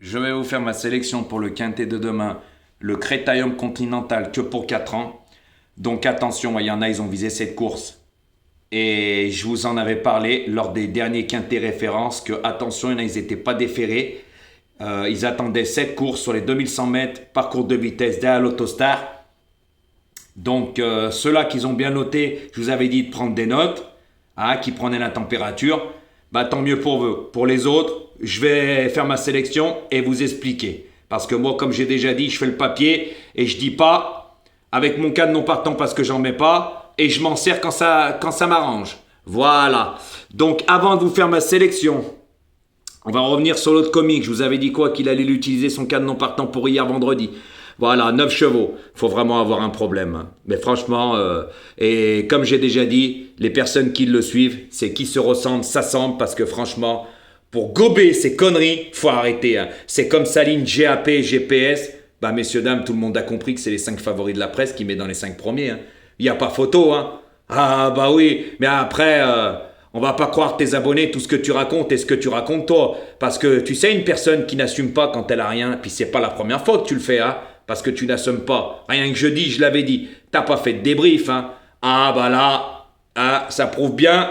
Je vais vous faire ma sélection pour le quintet de demain, le Critérium Continental que pour 4 ans. Donc attention, il y en a, ils ont visé cette course. Et je vous en avais parlé lors des derniers quintets références que attention, il y en a, ils n'étaient pas déférés. Ils attendaient cette course sur les 2100 mètres, parcours de vitesse derrière l'Autostar. Donc ceux-là qu'ils ont bien noté, je vous avais dit de prendre des notes, qui prenaient la température. Bah tant mieux pour vous. Pour les autres, je vais faire ma sélection et vous expliquer. Parce que moi, comme j'ai déjà dit, je fais le papier et je dis pas avec mon cas de non partant parce que j'en mets pas et je m'en sers quand ça m'arrange. Voilà. Donc avant de vous faire ma sélection, on va revenir sur l'autre comique. Je vous avais dit quoi? Qu'il allait l'utiliser son cas de non partant pour hier vendredi. Voilà, 9 chevaux. Faut vraiment avoir un problème. Mais franchement, et comme j'ai déjà dit, les personnes qui le suivent, c'est qui se ressemblent, s'assemblent, parce que franchement, pour gober ces conneries, faut arrêter. C'est comme Saline, GAP, GPS. Bah messieurs, dames, tout le monde a compris que c'est les 5 favoris de la presse qui met dans les 5 premiers. Il n'y a pas photo. Ah bah oui, mais après... on va pas croire tes abonnés, tout ce que tu racontes et ce que tu racontes toi. Parce que tu sais, une personne qui n'assume pas quand elle a rien, puis c'est pas la première fois que tu le fais, parce que tu n'assumes pas. Rien que je dis, je l'avais dit. T'as pas fait de débrief, Ah bah là, ça prouve bien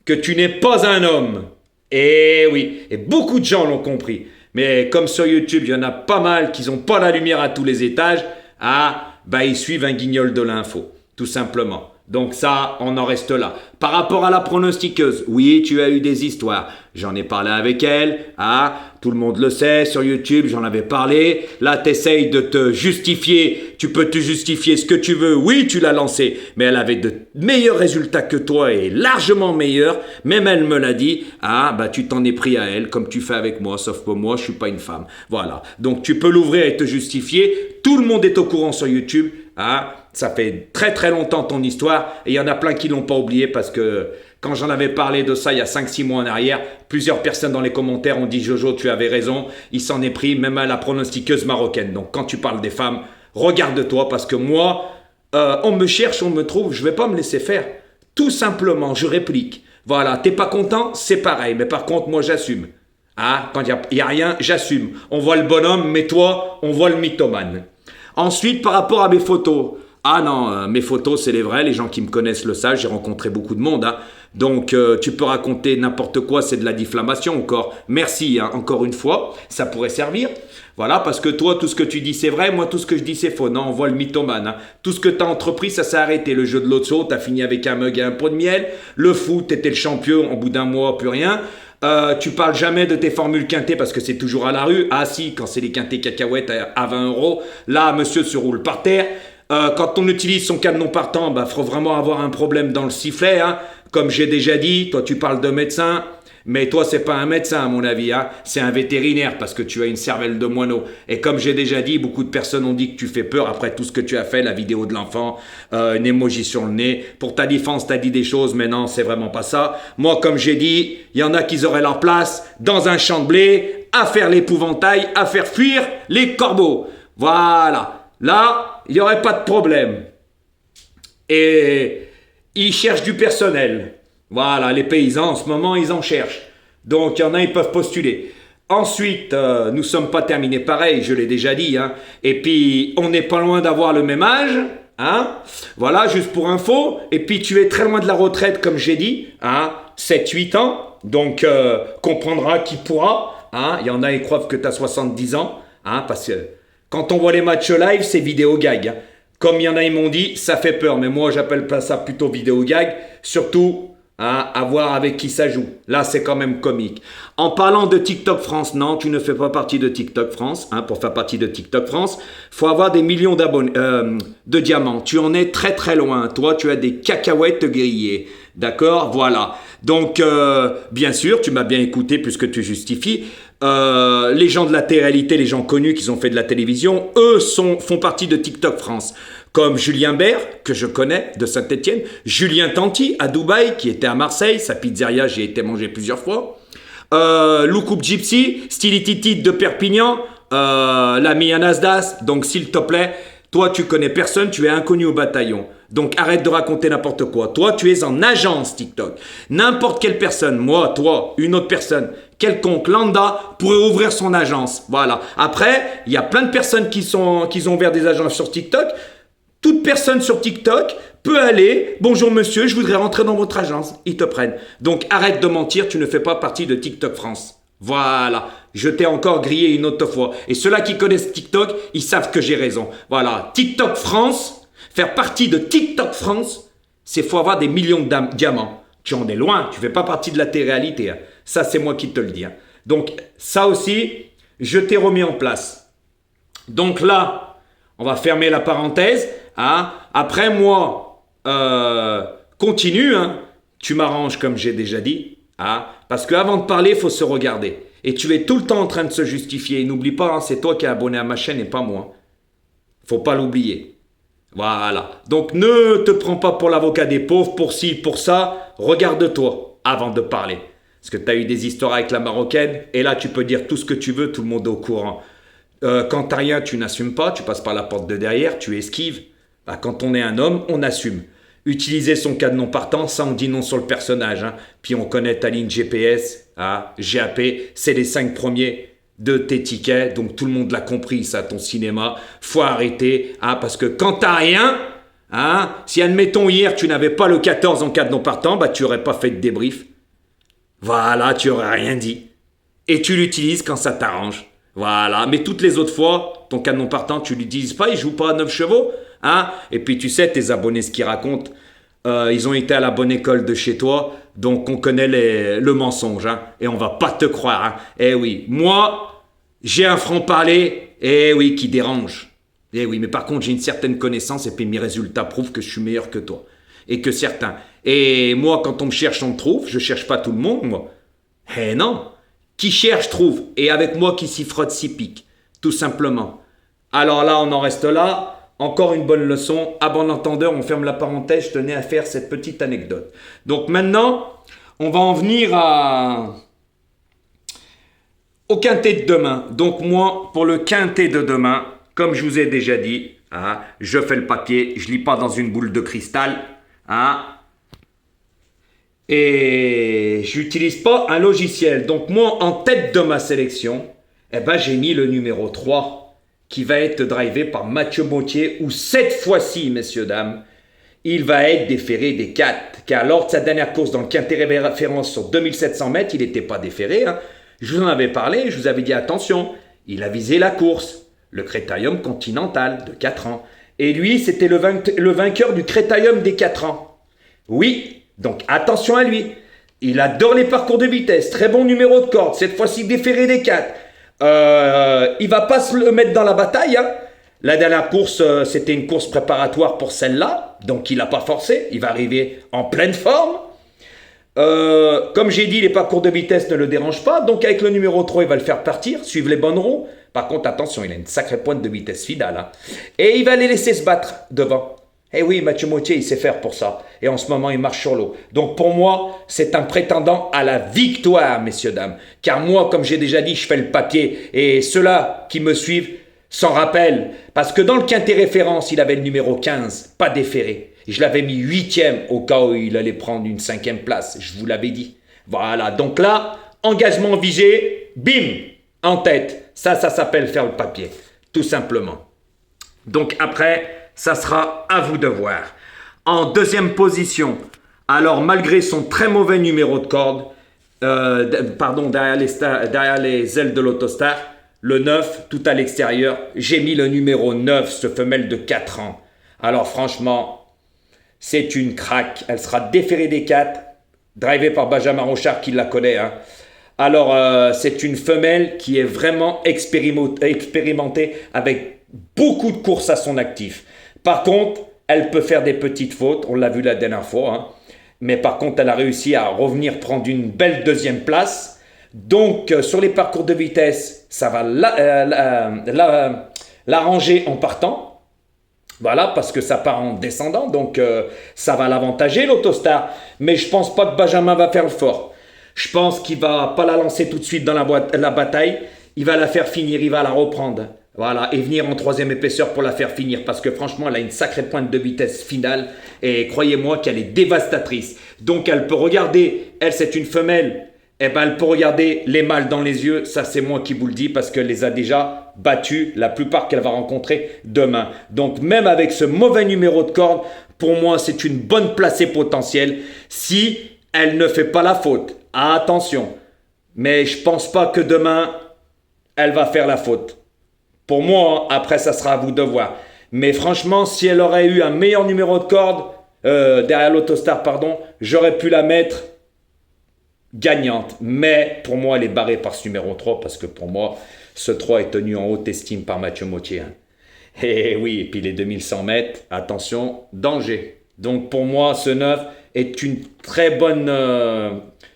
que tu n'es pas un homme. Et oui, et beaucoup de gens l'ont compris. Mais comme sur YouTube, il y en a pas mal qui n'ont pas la lumière à tous les étages, bah ils suivent un guignol de l'info, tout simplement. Donc ça, on en reste là. Par rapport à la pronostiqueuse, oui, tu as eu des histoires. J'en ai parlé avec elle, tout le monde le sait, sur YouTube, j'en avais parlé. Là, t'essayes de te justifier, tu peux te justifier ce que tu veux. Oui, tu l'as lancé, mais elle avait de meilleurs résultats que toi et largement meilleurs. Même elle me l'a dit, bah tu t'en es pris à elle, comme tu fais avec moi, sauf que moi, je suis pas une femme. Voilà, donc tu peux l'ouvrir et te justifier. Tout le monde est au courant sur YouTube, ça fait très très longtemps ton histoire et il y en a plein qui l'ont pas oublié parce que quand j'en avais parlé de ça il y a 5-6 mois en arrière, plusieurs personnes dans les commentaires ont dit Jojo, tu avais raison, il s'en est pris même à la pronostiqueuse marocaine. Donc quand tu parles des femmes, regarde-toi parce que moi, on me cherche, on me trouve, je vais pas me laisser faire. Tout simplement, je réplique. Voilà, t'es pas content, c'est pareil, mais par contre moi j'assume. Quand il y a rien, j'assume. On voit le bonhomme, mais toi, on voit le mythomane. Ensuite, par rapport à mes photos. Non, mes photos, c'est les vraies. Les gens qui me connaissent le savent. J'ai rencontré beaucoup de monde. Donc, tu peux raconter n'importe quoi. C'est de la diffamation encore. Merci, encore une fois. Ça pourrait servir. Voilà, parce que toi, tout ce que tu dis, c'est vrai. Moi, tout ce que je dis, c'est faux. Non, on voit le mythomane. Tout ce que tu as entrepris, ça s'est arrêté. Le jeu de l'auto, tu as fini avec un mug et un pot de miel. Le foot, tu étais le champion. Au bout d'un mois, plus rien. Tu parles jamais de tes formules quintées parce que c'est toujours à la rue. Si, quand c'est les quintées cacahuètes à 20 euros, là, monsieur se roule par terre. Quand on utilise son cadenon partant, faut vraiment avoir un problème dans le sifflet. Comme j'ai déjà dit, toi tu parles de médecin, mais toi c'est pas un médecin à mon avis, c'est un vétérinaire parce que tu as une cervelle de moineau. Et comme j'ai déjà dit, beaucoup de personnes ont dit que tu fais peur après tout ce que tu as fait, la vidéo de l'enfant, une émoji sur le nez. Pour ta défense, t'as dit des choses, mais non, c'est vraiment pas ça. Moi, comme j'ai dit, il y en a qui auraient leur place dans un champ de blé, à faire l'épouvantail, à faire fuir les corbeaux. Voilà. Là, il n'y aurait pas de problème. Et ils cherchent du personnel. Voilà, les paysans, en ce moment, ils en cherchent. Donc, il y en a, ils peuvent postuler. Ensuite, nous ne sommes pas terminés pareil, je l'ai déjà dit. Et puis, on n'est pas loin d'avoir le même âge. Voilà, juste pour info. Et puis, tu es très loin de la retraite, comme j'ai dit. 7-8 ans. Donc, comprendra qui pourra. Il y en a, ils croient que tu as 70 ans. Parce que... quand on voit les matchs live, c'est vidéo gag. Comme il y en a, ils m'ont dit, ça fait peur. Mais moi, j'appelle pas ça plutôt vidéo gag. Surtout, à voir avec qui ça joue. Là, c'est quand même comique. En parlant de TikTok France, non, tu ne fais pas partie de TikTok France. Pour faire partie de TikTok France, faut avoir des millions d'abonnés, de diamants. Tu en es très très loin. Toi, tu as des cacahuètes grillées. D'accord? Voilà. Donc, bien sûr, tu m'as bien écouté puisque tu justifies. Les gens de la télé-réalité, les gens connus qui ont fait de la télévision, eux font partie de TikTok France. Comme Julien Bert, que je connais, de Saint-Etienne, Julien Tanti, à Dubaï, qui était à Marseille, sa pizzeria, j'y ai été manger plusieurs fois, Loukoub Gypsy, Stylititit de Perpignan, l'ami Anasdas, donc s'il te plaît, toi tu connais personne, tu es inconnu au bataillon. Donc arrête de raconter n'importe quoi. Toi, tu es en agence TikTok. N'importe quelle personne, moi, toi, une autre personne, quelconque, lambda, pourrait ouvrir son agence. Voilà. Après, il y a plein de personnes qui ont ouvert des agences sur TikTok. Toute personne sur TikTok peut aller, bonjour monsieur, je voudrais rentrer dans votre agence. Ils te prennent. Donc arrête de mentir, tu ne fais pas partie de TikTok France. Voilà, je t'ai encore grillé une autre fois. Et ceux-là qui connaissent TikTok, ils savent que j'ai raison. Voilà, TikTok France, faire partie de TikTok France, c'est faut avoir des millions de diamants. Tu en es loin, tu ne fais pas partie de la télé-réalité. Hein. Ça, c'est moi qui te le dis. Hein. Donc, ça aussi, je t'ai remis en place. Donc là, on va fermer la parenthèse. Hein. Après, moi, continue. Hein. Tu m'arranges comme j'ai déjà dit. Hein. Parce qu'avant de parler, il faut se regarder. Et tu es tout le temps en train de se justifier. Et n'oublie pas, hein, c'est toi qui es abonné à ma chaîne et pas moi. Faut pas l'oublier. Voilà. Donc ne te prends pas pour l'avocat des pauvres, pour ci, pour ça. Regarde-toi avant de parler. Parce que tu as eu des histoires avec la Marocaine. Et là, tu peux dire tout ce que tu veux, tout le monde est au courant. Quand tu n'as rien, tu n'assumes pas. Tu passes par la porte de derrière, tu esquives. Bah, quand on est un homme, on assume. Utiliser son cadenon partant, ça on dit non sur le personnage. Hein. Puis on connaît ta ligne GPS, hein, GAP, c'est les 5 premiers de tes tickets. Donc tout le monde l'a compris, ça, ton cinéma. Faut arrêter, hein, parce que quand t'as rien, hein, si admettons hier tu n'avais pas le 14 en cadenon partant, bah tu n'aurais pas fait de débrief. Voilà, tu n'aurais rien dit. Et tu l'utilises quand ça t'arrange. Voilà, mais toutes les autres fois, ton cadenon partant, tu l'utilises pas, il joue pas à 9 chevaux. Hein? Et puis tu sais, tes abonnés, ce qu'ils racontent, ils ont été à la bonne école de chez toi, donc on connaît le mensonge, hein? Et on va pas te croire. Hein? Eh oui, moi, j'ai un franc-parler, eh oui, qui dérange. Eh oui, mais par contre, j'ai une certaine connaissance et puis mes résultats prouvent que je suis meilleur que toi et que certains. Et moi, quand on me cherche, on me trouve. Je cherche pas tout le monde, moi. Eh non, qui cherche, trouve. Et avec moi, qui s'y frotte, s'y pique. Tout simplement. Alors là, on en reste là. Encore une bonne leçon. À bon entendeur, on ferme la parenthèse. Je tenais à faire cette petite anecdote. Donc maintenant, on va en venir au quintet de demain. Donc moi, pour le quintet de demain, comme je vous ai déjà dit, hein, je fais le papier. Je ne lis pas dans une boule de cristal. Hein, et je n'utilise pas un logiciel. Donc moi, en tête de ma sélection, eh ben, j'ai mis le numéro 3. Qui va être drivé par Mathieu Montier, où cette fois-ci, messieurs, dames, il va être déféré des 4. Car lors de sa dernière course dans le quintet référence sur 2700 mètres, il n'était pas déféré. Hein. Je vous en avais parlé, je vous avais dit attention, il a visé la course, le Critérium Continental de 4 ans. Et lui, c'était le vainqueur du Critérium des 4 ans. Oui, donc attention à lui. Il adore les parcours de vitesse, très bon numéro de corde, cette fois-ci déféré des 4. Il va pas se le mettre dans la bataille. Hein. La dernière course, c'était une course préparatoire pour celle-là, donc il n'a pas forcé. Il va arriver en pleine forme. Comme j'ai dit, les parcours de vitesse ne le dérangent pas, donc avec le numéro 3, il va le faire partir, suivre les bonnes roues. Par contre, attention, il a une sacrée pointe de vitesse finale. Hein. Et il va les laisser se battre devant. Eh oui, Mathieu Montier, il sait faire pour ça. Et en ce moment, il marche sur l'eau. Donc pour moi, c'est un prétendant à la victoire, messieurs, dames. Car moi, comme j'ai déjà dit, je fais le papier. Et ceux-là qui me suivent s'en rappellent. Parce que dans le quintet référence, il avait le numéro 15, pas déféré. Je l'avais mis 8e au cas où il allait prendre une 5e place. Je vous l'avais dit. Voilà, donc là, engagement visé, bim, en tête. Ça s'appelle faire le papier. Tout simplement. Donc après... ça sera à vous de voir. En deuxième position, alors malgré son très mauvais numéro de corde, derrière les ailes de l'Autostar, le 9, tout à l'extérieur, j'ai mis le numéro 9, ce femelle de 4 ans. Alors franchement, c'est une craque. Elle sera déférée des 4, drivée par Benjamin Rochard qui la connaît. Hein. Alors c'est une femelle qui est vraiment expérimentée avec beaucoup de courses à son actif. Par contre, elle peut faire des petites fautes, on l'a vu la dernière fois, hein. Mais par contre, elle a réussi à revenir prendre une belle 2e place. Donc, sur les parcours de vitesse, ça va l'arranger en partant. Voilà, parce que ça part en descendant, donc ça va l'avantager, l'Autostar. Mais je pense pas que Benjamin va faire le fort. Je pense qu'il va pas la lancer tout de suite dans la bataille. Il va la faire finir, il va la reprendre. Voilà, et venir en troisième épaisseur pour la faire finir. Parce que franchement, elle a une sacrée pointe de vitesse finale. Et croyez-moi qu'elle est dévastatrice. Donc elle peut regarder, elle c'est une femelle, eh ben, elle peut regarder les mâles dans les yeux. Ça c'est moi qui vous le dis parce qu'elle les a déjà battus, la plupart qu'elle va rencontrer demain. Donc même avec ce mauvais numéro de corde, pour moi c'est une bonne placée potentielle si elle ne fait pas la faute. Attention, mais je pense pas que demain elle va faire la faute. Pour moi, après, ça sera à vous de voir. Mais franchement, si elle aurait eu un meilleur numéro de corde, derrière l'Autostar, pardon, j'aurais pu la mettre gagnante. Mais pour moi, elle est barrée par ce numéro 3 parce que pour moi, ce 3 est tenu en haute estime par Mathieu Mottier. Hein. Et oui, et puis les 2100 mètres, attention, danger. Donc pour moi, ce 9 est une très bonne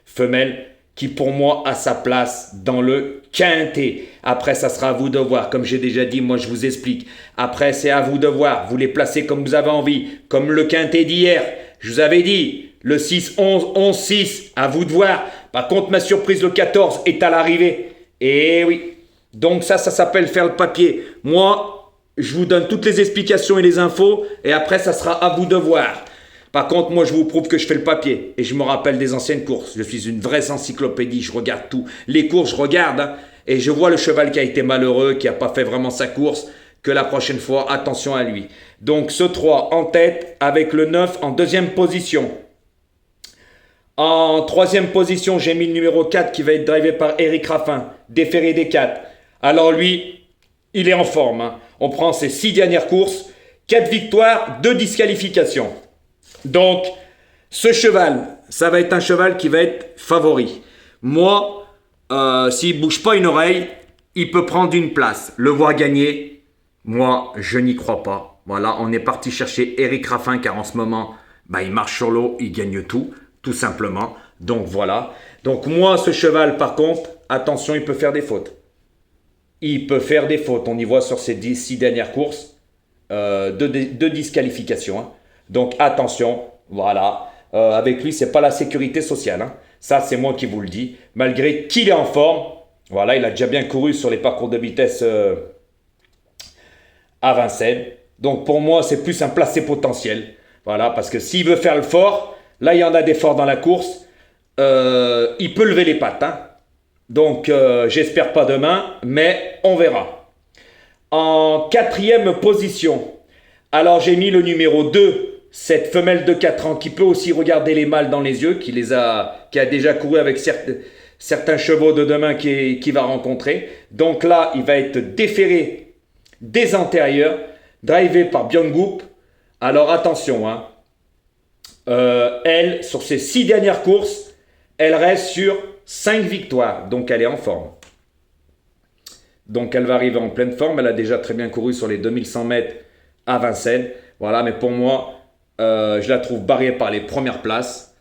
femelle qui pour moi a sa place dans le quintet. Après, ça sera à vous de voir. Comme j'ai déjà dit, moi je vous explique. Après, c'est à vous de voir. Vous les placez comme vous avez envie. Comme le quintet d'hier. Je vous avais dit, le 6-11, 11-6, à vous de voir. Par contre, ma surprise, le 14, est à l'arrivée. Et oui. Donc ça s'appelle faire le papier. Moi, je vous donne toutes les explications et les infos. Et après, ça sera à vous de voir. Par contre, moi, je vous prouve que je fais le papier. Et je me rappelle des anciennes courses. Je suis une vraie encyclopédie. Je regarde tout. Les courses, je regarde. Hein, et je vois le cheval qui a été malheureux, qui n'a pas fait vraiment sa course. Que la prochaine fois, attention à lui. Donc, ce 3 en tête avec le 9 en deuxième position. En troisième position, j'ai mis le numéro 4 qui va être drivé par Eric Raffin. Déféré des 4. Alors lui, il est en forme. Hein. On prend ses 6 dernières courses. 4 victoires, 2 disqualifications. Donc, ce cheval, ça va être un cheval qui va être favori. Moi, s'il ne bouge pas une oreille, il peut prendre une place. Le voir gagner, moi, je n'y crois pas. Voilà, on est parti chercher Eric Raffin car en ce moment, il marche sur l'eau, il gagne tout simplement. Donc voilà. Donc moi, ce cheval, par contre, attention, il peut faire des fautes. Il peut faire des fautes. On y voit sur ces 6 dernières courses, 2 disqualifications. Hein. Donc attention, voilà. Avec lui, c'est pas la sécurité sociale. Hein. Ça, c'est moi qui vous le dis. Malgré qu'il est en forme, voilà, il a déjà bien couru sur les parcours de vitesse à Vincennes. Donc pour moi, c'est plus un placé potentiel. Voilà, parce que s'il veut faire le fort, là, il y en a des forts dans la course. Il peut lever les pattes. Hein. Donc, j'espère pas demain, mais on verra. En quatrième position, alors j'ai mis le numéro 2. Cette femelle de 4 ans qui peut aussi regarder les mâles dans les yeux, qui a déjà couru avec certains chevaux de demain qui va rencontrer. Donc là, il va être déféré des antérieurs, drivé par Byung-Goup. Alors attention, hein. Elle, sur ses 6 dernières courses, elle reste sur 5 victoires. Donc elle est en forme. Donc elle va arriver en pleine forme. Elle a déjà très bien couru sur les 2100 mètres à Vincennes. Voilà, mais pour moi, je la trouve barrée par les premières places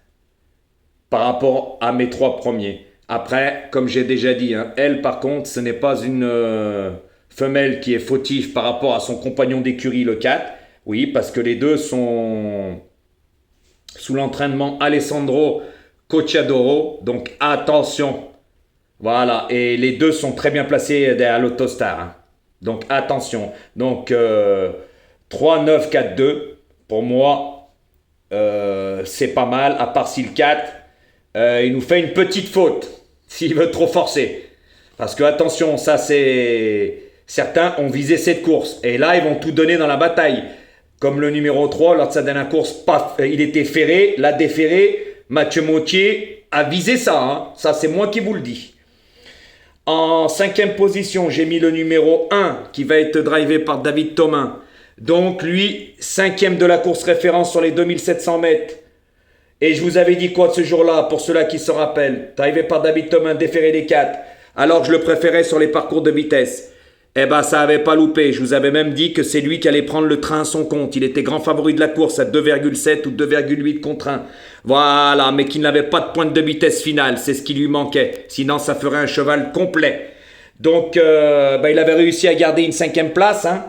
par rapport à mes 3 premiers. Après, comme j'ai déjà dit, hein, elle par contre, ce n'est pas une femelle qui est fautive par rapport à son compagnon d'écurie, le 4. Oui, parce que les deux sont sous l'entraînement Alessandro Cocciadoro. Donc attention. Voilà, et les deux sont très bien placés derrière l'Autostar. Hein. Donc attention. Donc 3, 9, 4, 2. Pour moi, c'est pas mal, à part si le 4, il nous fait une petite faute, s'il veut trop forcer. Parce que attention, ça c'est... Certains ont visé cette course, et là ils vont tout donner dans la bataille. Comme le numéro 3, lors de sa dernière course, paf, il était ferré, l'a déféré, Mathieu Mottier a visé ça, hein. Ça c'est moi qui vous le dis. En cinquième position, j'ai mis le numéro 1, qui va être drivé par David Thomain. Donc lui, 5e de la course référence sur les 2700 mètres. Et je vous avais dit quoi de ce jour-là, pour ceux-là qui se rappellent. Arrivé par David Thomain, déféré des 4. Alors que je le préférais sur les parcours de vitesse. Eh ben ça avait pas loupé. Je vous avais même dit que c'est lui qui allait prendre le train à son compte. Il était grand favori de la course à 2,7 ou 2,8 contre 1. Voilà, mais qu'il n'avait pas de pointe de vitesse finale. C'est ce qui lui manquait. Sinon, ça ferait un cheval complet. Donc, il avait réussi à garder une 5e place, hein.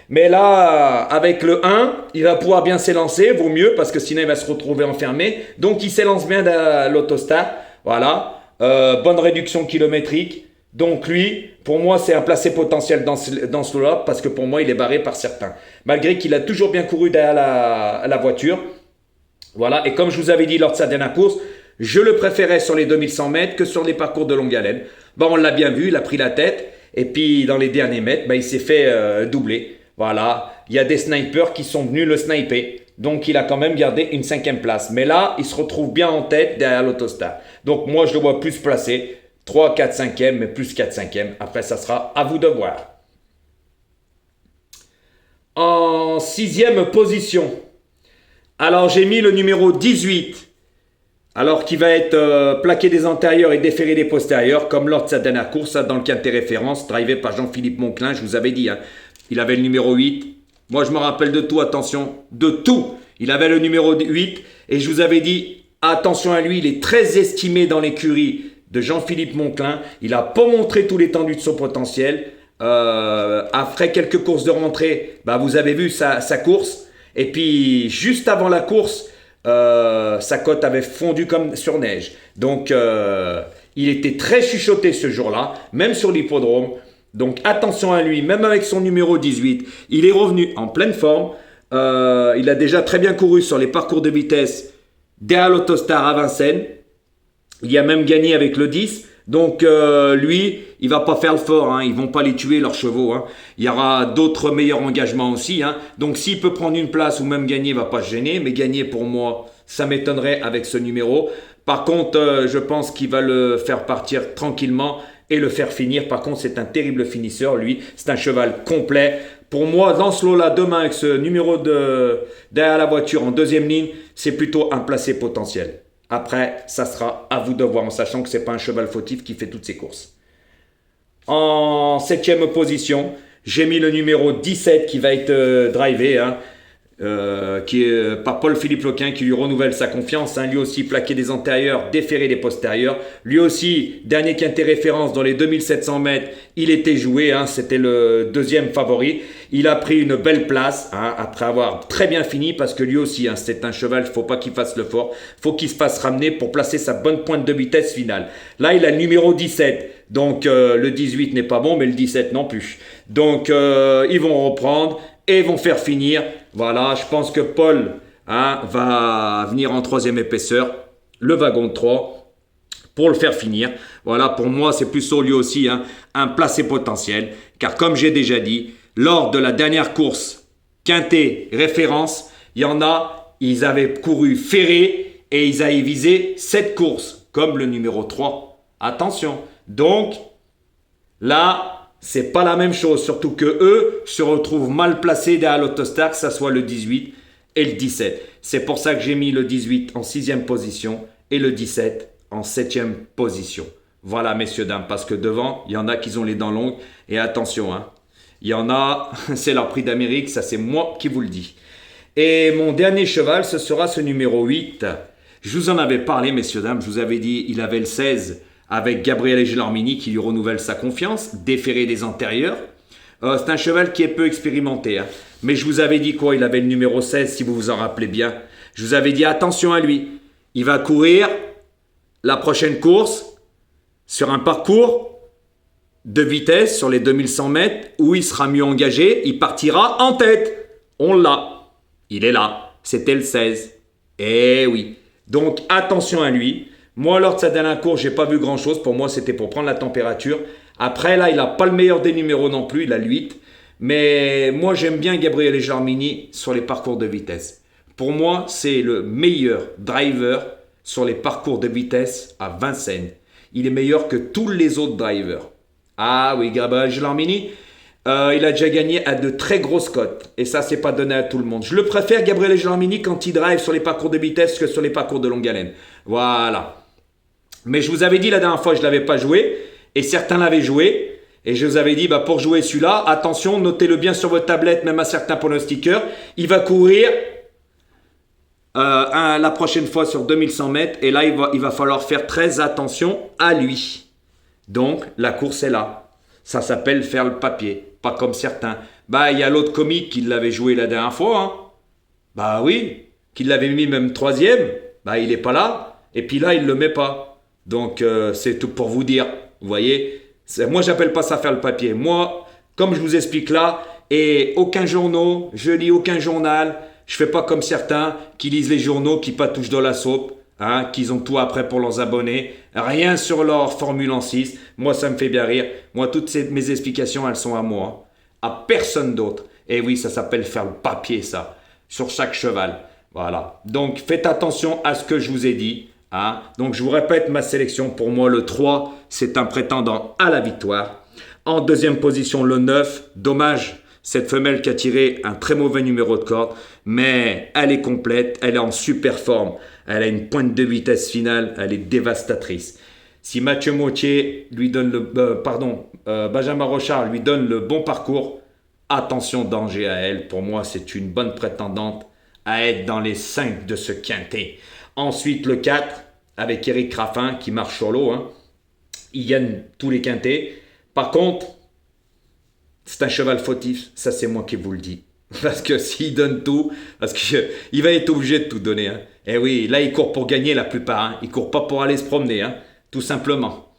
Mais là, avec le 1, il va pouvoir bien s'élancer, vaut mieux, parce que sinon il va se retrouver enfermé. Donc il s'élance bien à l'Autostar, voilà. Bonne réduction kilométrique. Donc lui, pour moi, c'est un placé potentiel dans ce lot-là, parce que pour moi, il est barré par certains. Malgré qu'il a toujours bien couru derrière la voiture. Voilà, et comme je vous avais dit lors de sa dernière course, je le préférais sur les 2100 mètres que sur les parcours de longue haleine. On l'a bien vu, il a pris la tête, et puis dans les derniers mètres, il s'est fait doubler. Voilà, il y a des snipers qui sont venus le sniper. Donc il a quand même gardé une 5e place. Mais là, il se retrouve bien en tête derrière l'Autostar. Donc moi, je le vois plus placé. 3, 4, 5e, mais plus 4, 5e. Après, ça sera à vous de voir. En 6e position, alors j'ai mis le numéro 18. Alors qui va être plaqué des antérieurs et déféré des postérieurs, comme lors de sa dernière course, dans le quintet référence, drivé par Jean-Philippe Monclin, je vous avais dit. Il avait le numéro 8. Moi, je me rappelle de tout, attention, de tout. Il avait le numéro 8 et je vous avais dit, attention à lui, il est très estimé dans l'écurie de Jean-Philippe Monclin. Il n'a pas montré tout l'étendue de son potentiel. Après quelques courses de rentrée, vous avez vu sa course. Et puis, juste avant la course, sa cote avait fondu comme sur neige. Donc, il était très chuchoté ce jour-là, même sur l'hippodrome. Donc attention à lui, même avec son numéro 18, il est revenu en pleine forme. Il a déjà très bien couru sur les parcours de vitesse derrière l'Autostar à Vincennes. Il a même gagné avec le 10. Donc lui, il va pas faire le fort. Ils vont pas les tuer leurs chevaux. Il y aura d'autres meilleurs engagements aussi. Donc s'il peut prendre une place ou même gagner, il va pas se gêner. Mais gagner pour moi, ça m'étonnerait avec ce numéro. Par contre, je pense qu'il va le faire partir tranquillement et le faire finir. Par contre, c'est un terrible finisseur, lui. C'est un cheval complet. Pour moi, dans ce lot-là, demain, avec ce numéro derrière la voiture en 2e ligne, c'est plutôt un placé potentiel. Après, ça sera à vous de voir, en sachant que ce n'est pas un cheval fautif qui fait toutes ses courses. En 7e position, j'ai mis le numéro 17 qui va être drivé, qui est par Paul-Philippe Loquin, qui lui renouvelle sa confiance. Lui aussi plaqué des antérieurs, déféré des postérieurs. Lui aussi, dernier quintet référence dans les 2700 mètres, il était joué. C'était le 2e favori. Il a pris une belle place après avoir très bien fini, parce que lui aussi, c'est un cheval, il ne faut pas qu'il fasse le fort. Il faut qu'il se fasse ramener pour placer sa bonne pointe de vitesse finale. Là, il a le numéro 17. Donc, le 18 n'est pas bon, mais le 17 non plus. Donc, ils vont reprendre et vont faire finir. Voilà, je pense que Paul va venir en 3e épaisseur, le wagon de 3, pour le faire finir. Voilà, pour moi, c'est plutôt lui aussi un placé potentiel. Car comme j'ai déjà dit, lors de la dernière course quintet référence, il y en a, ils avaient couru ferré et ils avaient visé cette course, comme le numéro 3. Attention. Donc, là, c'est pas la même chose, surtout que eux se retrouvent mal placés derrière l'Autostar, que ce soit le 18 et le 17. C'est pour ça que j'ai mis le 18 en 6e position et le 17 en 7e position. Voilà, messieurs, dames, parce que devant, il y en a qui ont les dents longues. Et attention, il y en a, c'est leur prix d'Amérique, ça c'est moi qui vous le dis. Et mon dernier cheval, ce sera ce numéro 8. Je vous en avais parlé, messieurs, dames, je vous avais dit, il avait le 16 avec Gabriele Gelormini qui lui renouvelle sa confiance, déféré des antérieurs. C'est un cheval qui est peu expérimenté. Mais je vous avais dit quoi? Il avait le numéro 16, si vous vous en rappelez bien. Je vous avais dit attention à lui. Il va courir la prochaine course sur un parcours de vitesse sur les 2100 mètres où il sera mieux engagé. Il partira en tête. On l'a. Il est là. C'était le 16. Eh oui. Donc attention à lui. Moi, lors de sa dernière course, j'ai pas vu grand-chose. Pour moi, c'était pour prendre la température. Après, là, il n'a pas le meilleur des numéros non plus. Il a le 8. Mais moi, j'aime bien Gabriele Gelormini sur les parcours de vitesse. Pour moi, c'est le meilleur driver sur les parcours de vitesse à Vincennes. Il est meilleur que tous les autres drivers. Ah oui, Gabriele Gelormini, il a déjà gagné à de très grosses cotes. Et ça, c'est pas donné à tout le monde. Je le préfère, Gabriele Gelormini, quand il drive sur les parcours de vitesse que sur les parcours de longue haleine. Voilà. Mais je vous avais dit la dernière fois que je ne l'avais pas joué, et certains l'avaient joué, et je vous avais dit, pour jouer celui-là, attention, notez-le bien sur votre tablette, même à certains pronostiqueurs, il va courir la prochaine fois sur 2100 mètres, et là, il va falloir faire très attention à lui. Donc, la course est là. Ça s'appelle faire le papier, pas comme certains. Il y a l'autre comique qui l'avait joué la dernière fois. Oui, qui l'avait mis même 3e, il n'est pas là, et puis là, il ne le met pas. Donc, c'est tout pour vous dire. Vous voyez, Moi, j'appelle pas ça faire le papier. Moi, comme je vous explique là, et aucun journaux, je lis aucun journal. Je fais pas comme certains qui lisent les journaux, qui patouchent dans la soupe, hein, qu'ils ont tout après pour leurs abonnés. Rien sur leur Formule en 6. Moi, ça me fait bien rire. Moi, mes explications, elles sont à moi. À personne d'autre. Et oui, ça s'appelle faire le papier, ça. Sur chaque cheval. Voilà. Donc, faites attention à ce que je vous ai dit. Hein. Donc, je vous répète ma sélection. Pour moi, le 3, c'est un prétendant à la victoire. En deuxième position, le 9. Dommage. Cette femelle qui a tiré un très mauvais numéro de corde, mais elle est complète, elle est en super forme, elle a une pointe de vitesse finale, elle est dévastatrice. Si Mathieu Mautier lui donne Benjamin Rochard lui donne le bon parcours, attention, danger à elle. Pour moi, c'est une bonne prétendante à être dans les 5 de ce quintet. Ensuite, le 4, avec Eric Raffin qui marche sur l'eau. Hein. Il gagne tous les quintets. Par contre, c'est un cheval fautif, ça c'est moi qui vous le dis. Parce que s'il donne tout, parce qu'il va être obligé de tout donner. Hein. Et oui, là il court pour gagner la plupart. Hein. Il court pas pour aller se promener, hein. Tout simplement.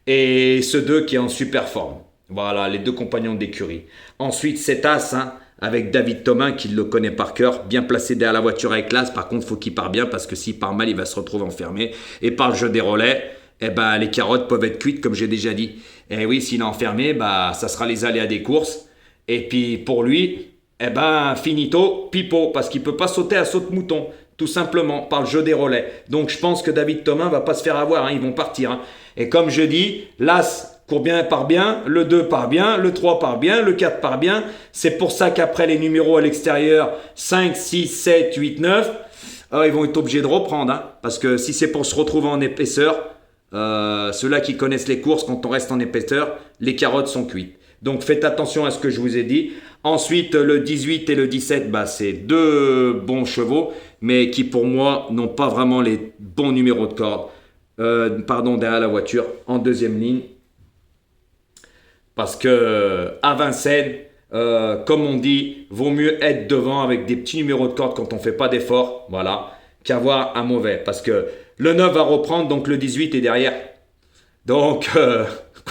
Et ce 2 qui est en super forme. Voilà, les 2 compagnons d'écurie. Ensuite, cet As, hein, avec David Thomas, qui le connaît par cœur, bien placé derrière la voiture avec l'As. Par contre, il faut qu'il parte bien, parce que s'il part mal, il va se retrouver enfermé. Et par le jeu des relais, eh ben, les carottes peuvent être cuites, comme j'ai déjà dit. Et oui, s'il est enfermé, bah, ça sera les aléas des courses. Et puis, pour lui, eh ben, finito, pipo, parce qu'il ne peut pas sauter à saute-mouton, tout simplement, par le jeu des relais. Donc, je pense que David Thomas ne va pas se faire avoir, hein, ils vont partir. Hein. Et comme je dis, l'As court bien, part bien, le 2 part bien, le 3 part bien, le 4 part bien. C'est pour ça qu'après les numéros à l'extérieur, 5, 6, 7, 8, 9, ils vont être obligés de reprendre. Hein, parce que si c'est pour se retrouver en épaisseur, ceux-là qui connaissent les courses, quand on reste en épaisseur, les carottes sont cuites. Donc faites attention à ce que je vous ai dit. Ensuite, le 18 et le 17, bah, c'est 2 bons chevaux, mais qui pour moi n'ont pas vraiment les bons numéros de corde. Derrière la voiture, en deuxième ligne. Parce que à Vincennes, comme on dit, vaut mieux être devant avec des petits numéros de corde quand on ne fait pas d'effort, voilà, qu'avoir un mauvais. Parce que le 9 va reprendre, donc le 18 est derrière. Donc,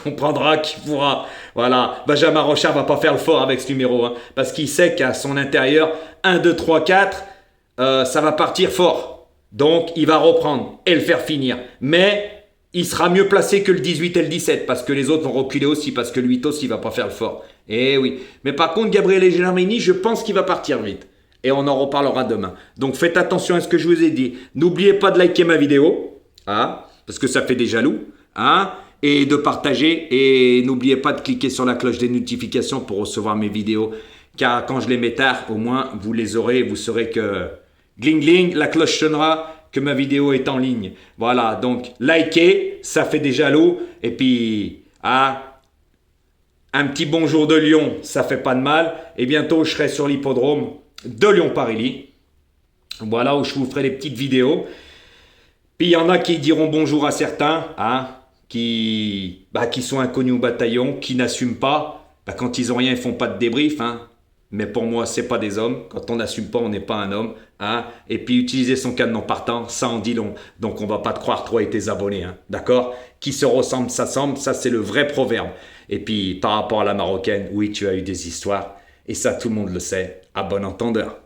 comprendra qu'il pourra. Voilà, Benjamin Rochard va pas faire le fort avec ce numéro. Hein, parce qu'il sait qu'à son intérieur, 1, 2, 3, 4, ça va partir fort. Donc, il va reprendre et le faire finir. Mais il sera mieux placé que le 18 et le 17. Parce que les autres vont reculer aussi. Parce que le 8 aussi, il va pas faire le fort. Eh oui. Mais par contre, Gabriel Germini, je pense qu'il va partir vite. Et on en reparlera demain. Donc faites attention à ce que je vous ai dit. N'oubliez pas de liker ma vidéo, hein, parce que ça fait des jaloux, hein, et de partager. Et n'oubliez pas de cliquer sur la cloche des notifications pour recevoir mes vidéos. Car quand je les mets tard, au moins vous les aurez. Vous saurez que gling gling, la cloche sonnera, que ma vidéo est en ligne. Voilà, donc likez, ça fait des jaloux. Et puis, un petit bonjour de Lyon, ça fait pas de mal. Et bientôt, je serai sur l'hippodrome de Lyon-Paris. Voilà, où je vous ferai des petites vidéos. Puis il y en a qui diront bonjour à certains, hein, qui sont inconnus au bataillon, qui n'assument pas. Quand ils ont rien, ils font pas de débrief. Hein. Mais pour moi, c'est pas des hommes. Quand on n'assume pas, on n'est pas un homme. Hein. Et puis utiliser son cadenas partant, ça en dit long. Donc on va pas te croire, toi et tes abonnés. Hein. D'accord? Qui se ressemble, s'assemble. Ça, c'est le vrai proverbe. Et puis par rapport à la marocaine, oui, tu as eu des histoires. Et ça, tout le monde le sait. À bon entendeur.